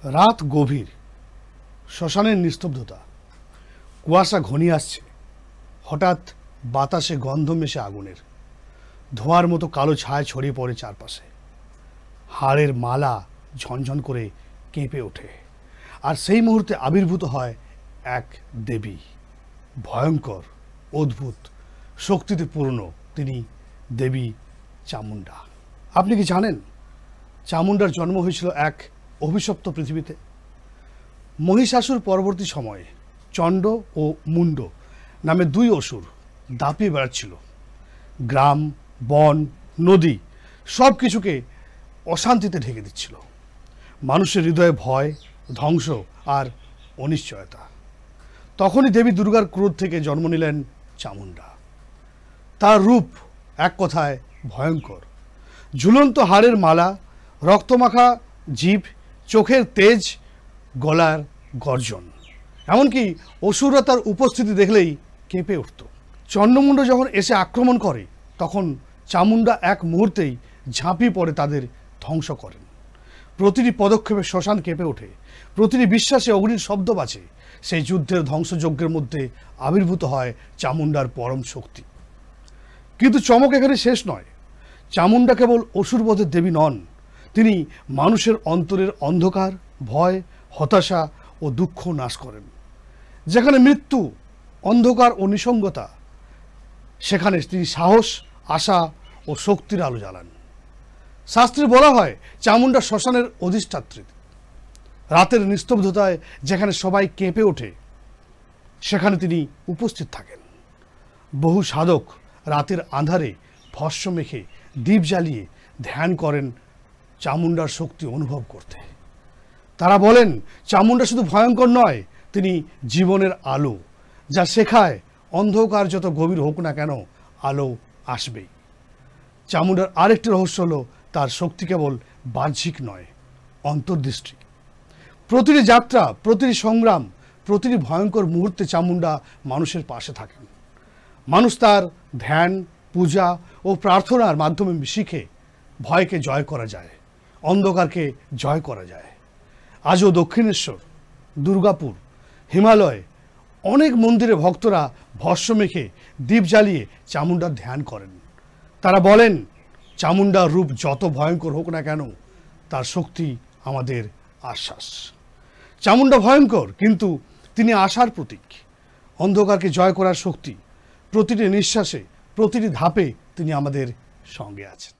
রাত গভীর, শ্মশানের নিস্তব্ধতা, কুয়াশা ঘনিয়ে আসছে। হঠাৎ বাতাসে গন্ধ মেশে আগুনের, ধোঁয়ার মতো কালো ছায়া ছড়িয়ে পড়ে চারপাশে। হাড়ের মালা ঝনঝন করে কেঁপে ওঠে, আর সেই মুহূর্তে আবির্ভূত হয় এক দেবী, ভয়ঙ্কর, অদ্ভুত, শক্তিতে পূর্ণ। তিনি দেবী চামুণ্ডা। আপনি কি জানেন চামুণ্ডার জন্ম হয়েছিল এক অভিশপ্ত পৃথিবীতে? মহিষাসুর পরবর্তী সময়ে চণ্ড ও মুণ্ড নামে দুই অসুর দাপিয়ে বেড়াচ্ছিল। গ্রাম, বন, নদী সব কিছুকে অশান্তিতে ঢেকে দিচ্ছিল। মানুষের হৃদয়ে ভয়, ধ্বংস আর অনিশ্চয়তা। তখনই দেবী দুর্গার ক্রোধ থেকে জন্ম নিলেন চামুণ্ডা। তার রূপ এক কথায় ভয়ঙ্কর। ঝুলন্ত হাড়ের মালা, রক্তমাখা জিভ, চোখের তেজ, গলার গর্জন, এমনকি অসুররা তার উপস্থিতি দেখলেই কেঁপে উঠত। চণ্ডমুণ্ড যখন এসে আক্রমণ করে, তখন চামুণ্ডা এক মুহূর্তেই ঝাঁপিয়ে পড়ে তাদের ধ্বংস করেন। প্রতিটি পদক্ষেপে শ্মশান কেঁপে ওঠে, প্রতিটি বিশ্বাসে অগ্নির শব্দ বাজে। সেই যুদ্ধের ধ্বংসযজ্ঞের মধ্যে আবির্ভূত হয় চামুণ্ডার পরম শক্তি। কিন্তু চমক এখানে শেষ নয়। চামুণ্ডা কেবল অসুরবধের দেবী নন, তিনি মানুষের অন্তরের অন্ধকার, ভয়, হতাশা ও দুঃখ নাশ করেন। যেখানে মৃত্যু, অন্ধকার ও নিঃসঙ্গতা, সেখানে তিনি সাহস, আশা ও শক্তির আলো জ্বালান। শাস্ত্রে বলা হয় চামুণ্ডা শ্মশানের অধিষ্ঠাত্রী। রাতের নিস্তব্ধতায় যেখানে সবাই কেঁপে ওঠে, সেখানে তিনি উপস্থিত থাকেন। বহু সাধক রাতের আঁধারে ভস্ম মেখে দীপ জ্বালিয়ে ধ্যান করেন চামুণ্ডার শক্তি অনুভব করতে। তারা বলেন চামুণ্ডা শুধু ভয়ঙ্কর নয়, তিনি জীবনের আলো, যা শেখায় অন্ধকার যত গভীর হোক না কেন, আলো আসবেই। চামুণ্ডার আরেকটি রহস্য হলো তার শক্তি কেবল বাহ্যিক নয়, অন্তর্দৃষ্টি। প্রতিটি যাত্রা, প্রতিটি সংগ্রাম, প্রতিটি ভয়ঙ্কর মুহূর্তে চামুণ্ডা মানুষের পাশে থাকেন। মানুষ তার ধ্যান, পূজা ও প্রার্থনার মাধ্যমে শিখে ভয়কে জয় করা যায়, অন্ধকারকে জয় করা যায়। আজও দক্ষিণেশ্বর, দুর্গাপুর, হিমালয় অনেক মন্দিরে ভক্তরা ভস্ম মেখে দীপ জ্বালিয়ে চামুণ্ডার ধ্যান করেন। তারা বলেন চামুণ্ডার রূপ যত ভয়ঙ্কর হোক না কেন, তার শক্তি আমাদের আশ্বাস। চামুণ্ডা ভয়ঙ্কর, কিন্তু তিনি আশার প্রতীক, অন্ধকারকে জয় করার শক্তি। প্রতিটি নিঃশ্বাসে, প্রতিটি ধাপে তিনি আমাদের সঙ্গে আছেন।